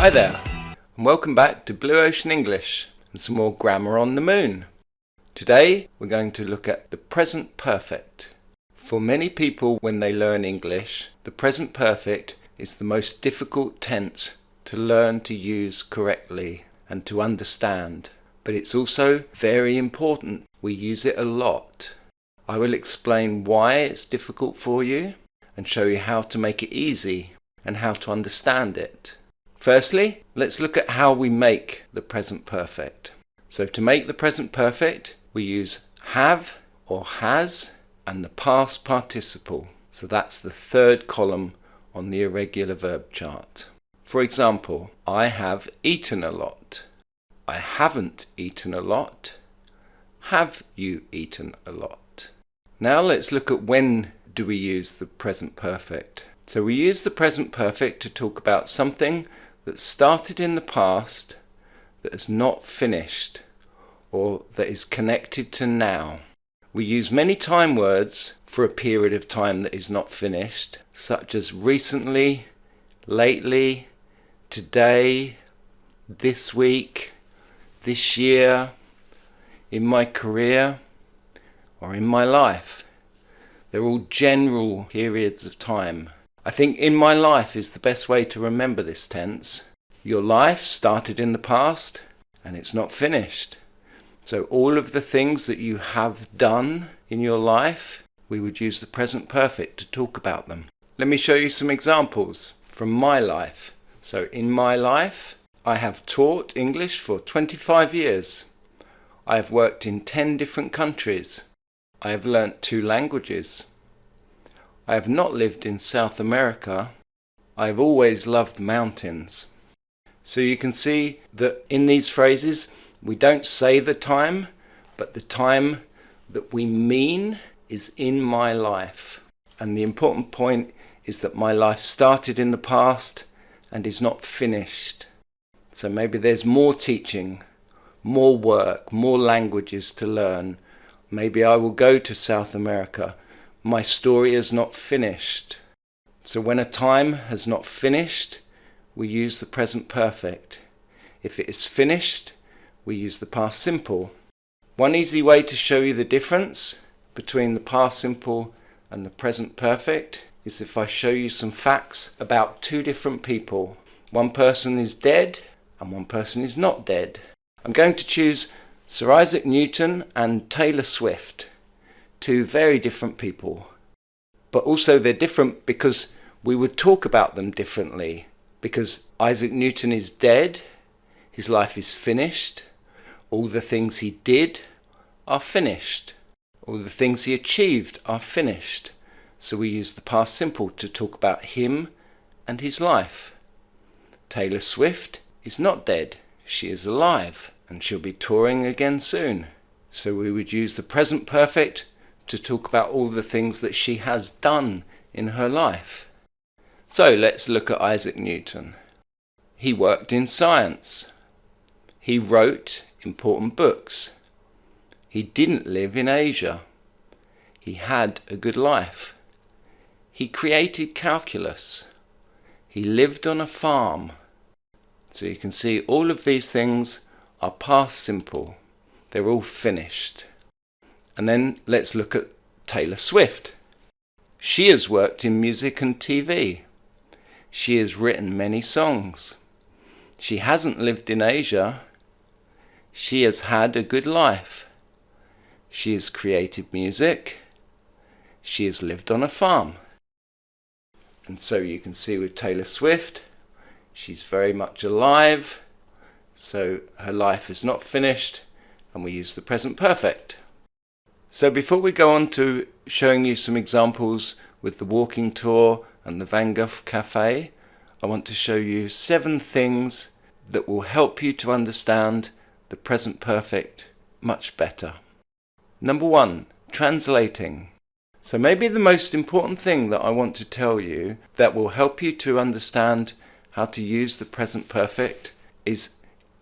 Hi there, and welcome back to Blue Ocean English and some more grammar on the moon. Today we're going to look at the present perfect. For many people, when they learn English, the present perfect is the most difficult tense to learn to use correctly and to understand. But it's also very important. We use it a lot. I will explain why it's difficult for you and show you how to make it easy and how to understand it. Firstly, let's look at how we make the present perfect. So to make the present perfect, we use have or has and the past participle. So that's the third column on the irregular verb chart. For example, I have eaten a lot. I haven't eaten a lot. Have you eaten a lot? Now let's look at when do we use the present perfect. So we use the present perfect to talk about something that started in the past that is not finished or that is connected to now. We use many time words for a period of time that is not finished, such as recently, lately, today, this week, this year, in my career, or in my life. They're all general periods of time. I think in my life is the best way to remember this tense. Your life started in the past and it's not finished. So all of the things that you have done in your life, we would use the present perfect to talk about them. Let me show you some examples from my life. So in my life, I have taught English for 25 years. I have worked in 10 different countries. I have learnt 2 languages. I have not lived in South America. I have always loved mountains. So you can see that in these phrases, we don't say the time, but the time that we mean is in my life. And the important point is that my life started in the past and is not finished. So maybe there's more teaching, more work, more languages to learn. Maybe I will go to South America. My story is not finished. So when a time has not finished, we use the present perfect. If it is finished, we use the past simple. One easy way to show you the difference between the past simple and the present perfect is if I show you some facts about 2 different people. One person is dead and one person is not dead. I'm going to choose Sir Isaac Newton and Taylor Swift, 2 very different people. But also they're different because we would talk about them differently. Because Isaac Newton is dead, his life is finished, all the things he did are finished, all the things he achieved are finished. So we use the past simple to talk about him and his life. Taylor Swift is not dead, she is alive and she'll be touring again soon. So we would use the present perfect to talk about all the things that she has done in her life. So let's look at Isaac Newton. He worked in science. He wrote important books. He didn't live in Asia. He had a good life. He created calculus. He lived on a farm. So you can see all of these things are past simple. They're all finished. And then let's look at Taylor Swift. She has worked in music and TV. She has written many songs. She hasn't lived in Asia. She has had a good life. She has created music. She has lived on a farm. And so you can see with Taylor Swift, she's very much alive. So her life is not finished and we use the present perfect. So before we go on to showing you some examples with the walking tour and the Van Gogh Cafe, I want to show you 7 things that will help you to understand the present perfect much better. Number 1, translating. So maybe the most important thing that I want to tell you that will help you to understand how to use the present perfect is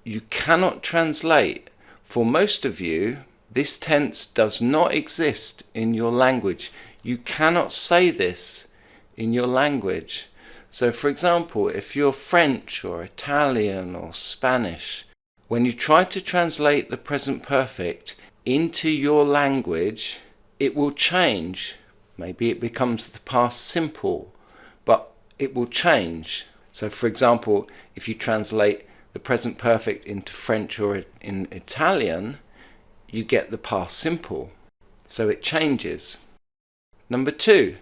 you cannot translate. For most of you, this tense does not exist in your language. You cannot say this in your language. So for example, if you're French or Italian or Spanish, when you try to translate the present perfect into your language, it will change. Maybe it becomes the past simple, but it will change. So for example, if you translate the present perfect into French or in Italian, you get the past simple. So it changes. Number 2,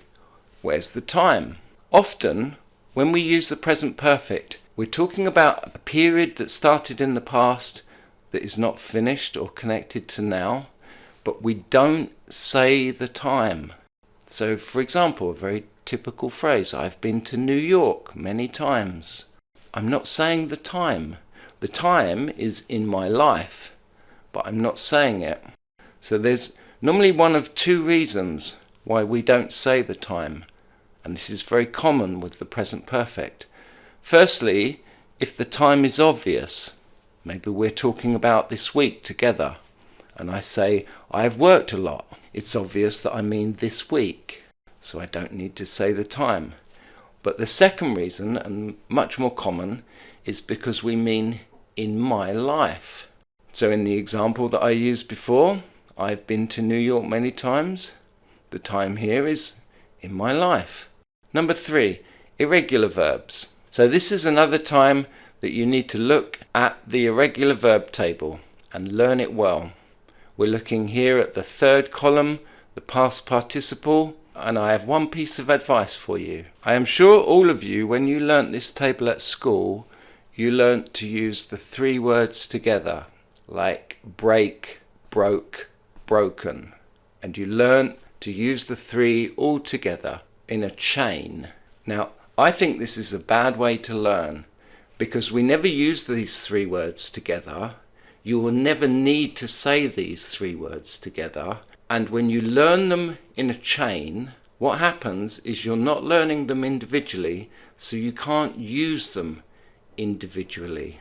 where's the time? Often, when we use the present perfect, we're talking about a period that started in the past that is not finished or connected to now, but we don't say the time. So, for example, a very typical phrase, I've been to New York many times. I'm not saying the time. The time is in my life, but I'm not saying it. So there's normally one of 2 reasons why we don't say the time, and this is very common with the present perfect. Firstly, if the time is obvious, maybe we're talking about this week together, and I say, I have worked a lot. It's obvious that I mean this week, so I don't need to say the time. But the second reason, and much more common, is because we mean in my life. So in the example that I used before, I've been to New York many times. The time here is in my life. Number 3, irregular verbs. So this is another time that you need to look at the irregular verb table and learn it well. We're looking here at the 3rd column, the past participle, and I have one piece of advice for you. I am sure all of you, when you learnt this table at school, you learnt to use the 3 words together, like break, broke, broken. And you learnt to use the 3 all together in a chain. Now, I think this is a bad way to learn, because we never use these 3 words together. You will never need to say these 3 words together. And when you learn them in a chain, what happens is you're not learning them individually, so you can't use them individually.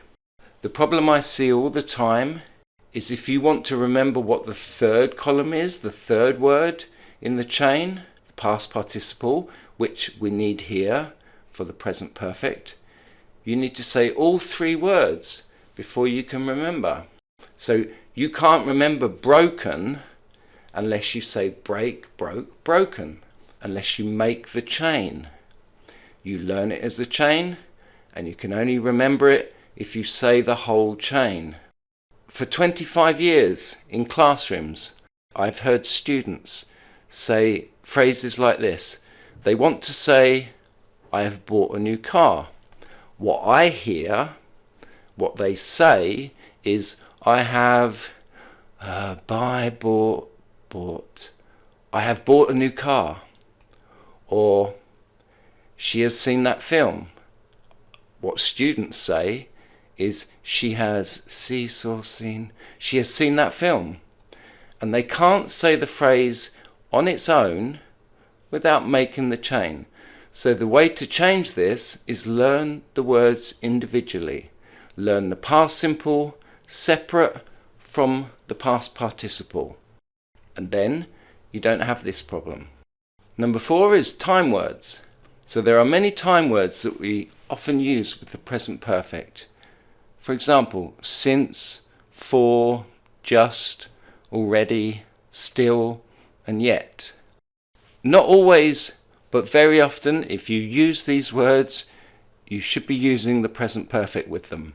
The problem I see all the time is if you want to remember what the 3rd column is, the 3rd word in the chain, the past participle, which we need here for the present perfect, you need to say all 3 words before you can remember. So you can't remember broken unless you say break, broke, broken, unless you make the chain. You learn it as a chain, and you can only remember it if you say the whole chain. For 25 years in classrooms, I've heard students say phrases like this. They want to say, I have bought a new car. What I hear, what they say is, I have bought. I have bought a new car. Or she has seen that film. What students say is she has seen that film. And they can't say the phrase on its own without making the chain. So the way to change this is learn the words individually. Learn the past simple separate from the past participle. And then you don't have this problem. Number 4 is time words. So there are many time words that we often use with the present perfect. For example, since, for, just, already, still, and yet. Not always, but very often, if you use these words, you should be using the present perfect with them.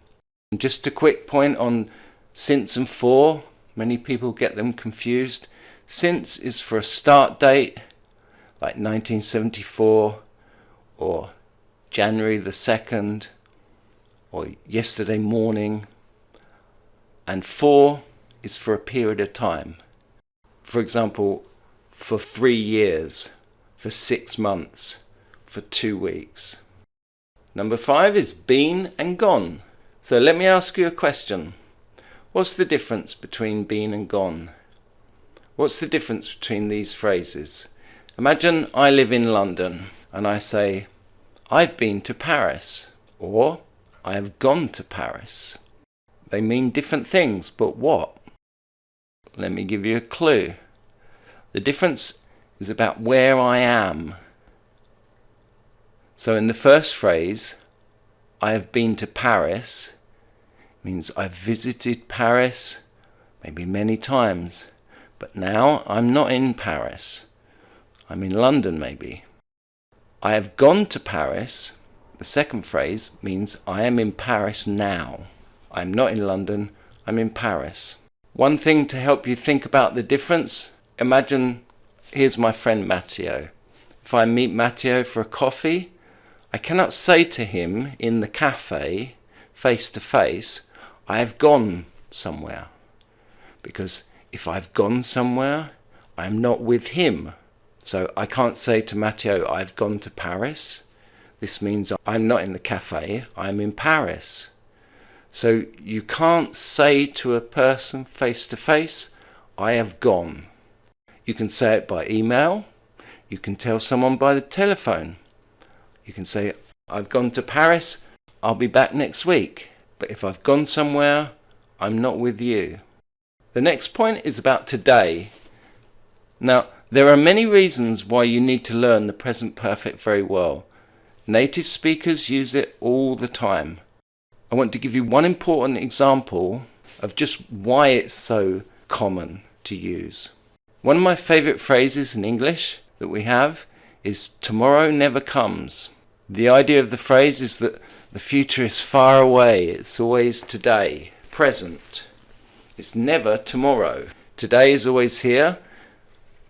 And just a quick point on since and for. Many people get them confused. Since is for a start date, like 1974, or January the 2nd, or yesterday morning. And for is for a period of time. For example, for 3 years, for 6 months, for 2 weeks. Number 5 is been and gone. So let me ask you a question. What's the difference between been and gone? What's the difference between these phrases? Imagine I live in London and I say, I've been to Paris, or I have gone to Paris. They mean different things, but what? Let me give you a clue. The difference is about where I am. So in the first phrase, I have been to Paris, means I've visited Paris maybe many times, but now I'm not in Paris. I'm in London maybe. I have gone to Paris, the second phrase, means I am in Paris now. I'm not in London, I'm in Paris. One thing to help you think about the difference, imagine here's my friend Matteo. If I meet Matteo for a coffee, I cannot say to him in the cafe, face to face, I have gone somewhere. Because if I've gone somewhere, I'm not with him. So I can't say to Matteo, I've gone to Paris. This means I'm not in the cafe, I'm in Paris. So you can't say to a person face to face, I have gone. You can say it by email. You can tell someone by the telephone. You can say, I've gone to Paris, I'll be back next week. But if I've gone somewhere, I'm not with you. The next point is about today. Now, there are many reasons why you need to learn the present perfect very well. Native speakers use it all the time. I want to give you one important example of just why it's so common to use. One of my favourite phrases in English that we have is tomorrow never comes. The idea of the phrase is that the future is far away, it's always today, present. It's never tomorrow. Today is always here,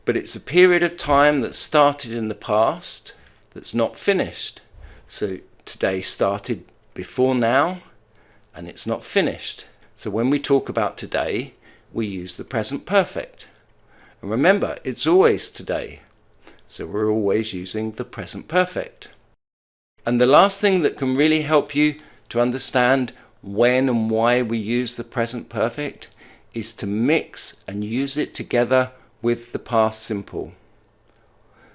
but it's a period of time that started in the past that's not finished. So today started before now and it's not finished. So when we talk about today, we use the present perfect. And remember, it's always today. So we're always using the present perfect. And the last thing that can really help you to understand when and why we use the present perfect is to mix and use it together with the past simple.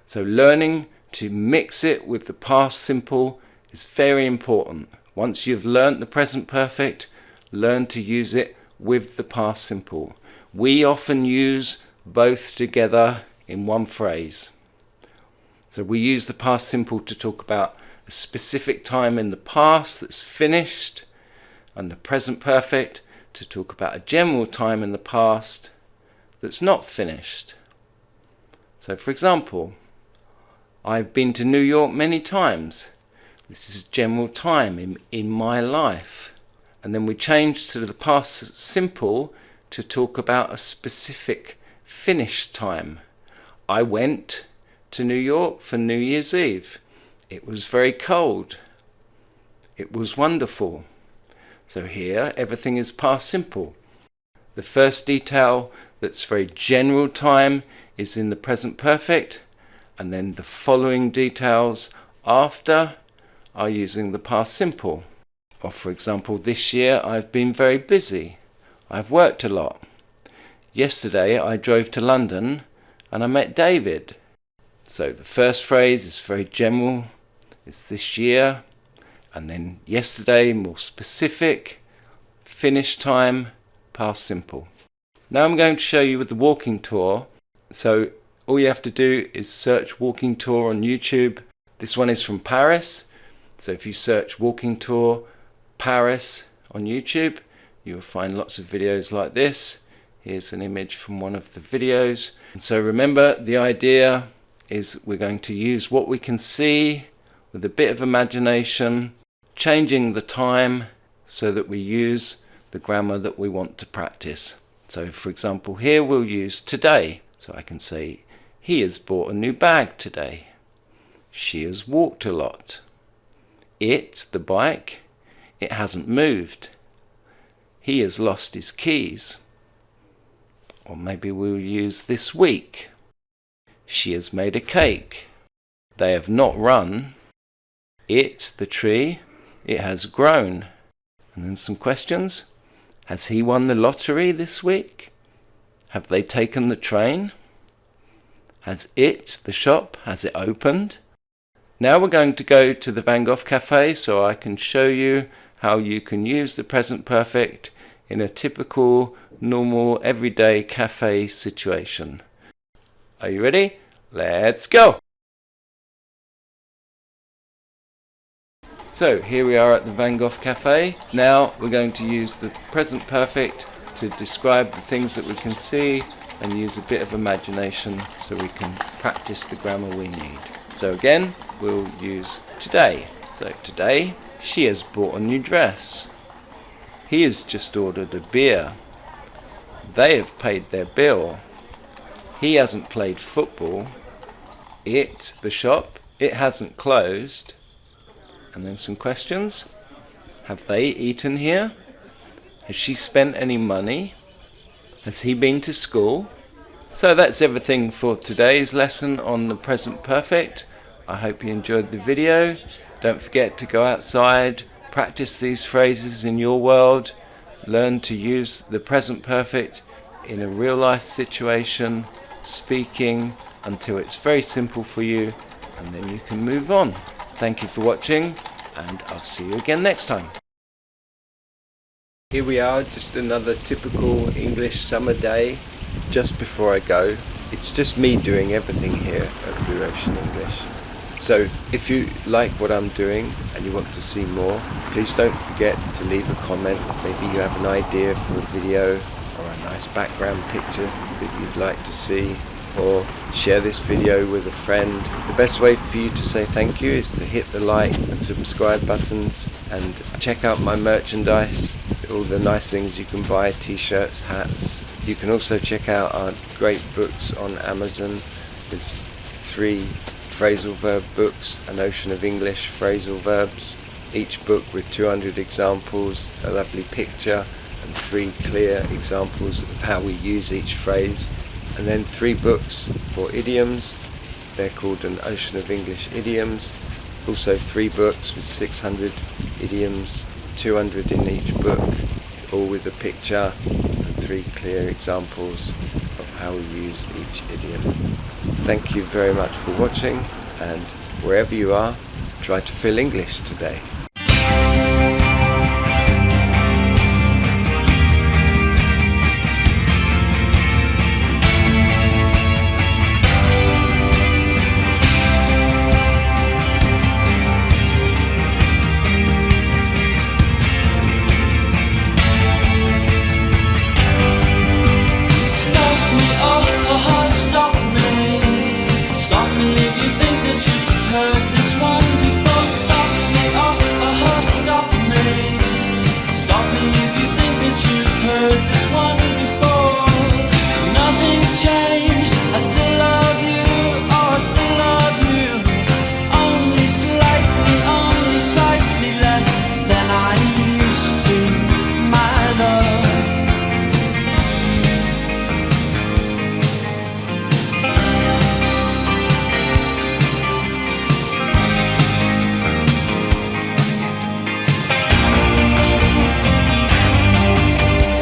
So learning to mix it with the past simple is very important. Once you've learnt the present perfect, learn to use it with the past simple. We often use both together in one phrase. So we use the past simple to talk about a specific time in the past that's finished, and the present perfect to talk about a general time in the past that's not finished. So for example, I've been to New York many times. This is general time in my life. And then we change to the past simple to talk about a specific finished time. I went to New York for New Year's Eve. It was very cold. It was wonderful. So here everything is past simple. The first detail that's very general time is in the present perfect, and then the following details after are using the past simple. Or for example, this year I've been very busy. I've worked a lot. Yesterday I drove to London and I met David. So the first phrase is very general, it's this year, and then yesterday more specific, finished time, past simple. Now I'm going to show you with the walking tour. So all you have to do is search walking tour on YouTube. This one is from Paris. So if you search walking tour Paris on YouTube, you'll find lots of videos like this. Here's an image from one of the videos. And so remember, the idea is we're going to use what we can see with a bit of imagination, changing the time so that we use the grammar that we want to practice. So for example, here we'll use today. So I can say, he has bought a new bag today. She has walked a lot. It, the bike, it hasn't moved. He has lost his keys. Or maybe we'll use this week. She has made a cake. They have not run. It, the tree, it has grown. And then some questions. Has he won the lottery this week? Have they taken the train? Has it, the shop, has it opened? Now we're going to go to the Van Gogh Cafe so I can show you how you can use the present perfect in a typical, normal, everyday cafe situation. Are you ready? Let's go! So here we are at the Van Gogh Cafe. Now we're going to use the present perfect to describe the things that we can see and use a bit of imagination so we can practice the grammar we need. So again, we'll use today. So today, she has bought a new dress. He has just ordered a beer. They have paid their bill. He hasn't played football. It, the shop, it hasn't closed. And then some questions. Have they eaten here? Has she spent any money? Has he been to school? So that's everything for today's lesson on the present perfect. I hope you enjoyed the video. Don't forget to go outside, practice these phrases in your world, learn to use the present perfect in a real life situation, speaking until it's very simple for you, and then you can move on. Thank you for watching, and I'll see you again next time. Here we are, just another typical English summer day. Just before I go, it's just me doing everything here at Blue Ocean English. So if you like what I'm doing and you want to see more, please don't forget to leave a comment. Maybe you have an idea for a video or a nice background picture that you'd like to see, or share this video with a friend. The best way for you to say thank you is to hit the like and subscribe buttons and check out my merchandise, all the nice things you can buy, t-shirts, hats. You can also check out our great books on Amazon. There's 3 phrasal verb books, An Ocean of English phrasal verbs, each book with 200 examples, a lovely picture and 3 clear examples of how we use each phrase. And then 3 books for idioms. They're called An Ocean of English Idioms. Also 3 books with 600 idioms, 200 in each book, all with a picture and 3 clear examples of how we use each idiom. Thank you very much for watching, and wherever you are, try to feel English today.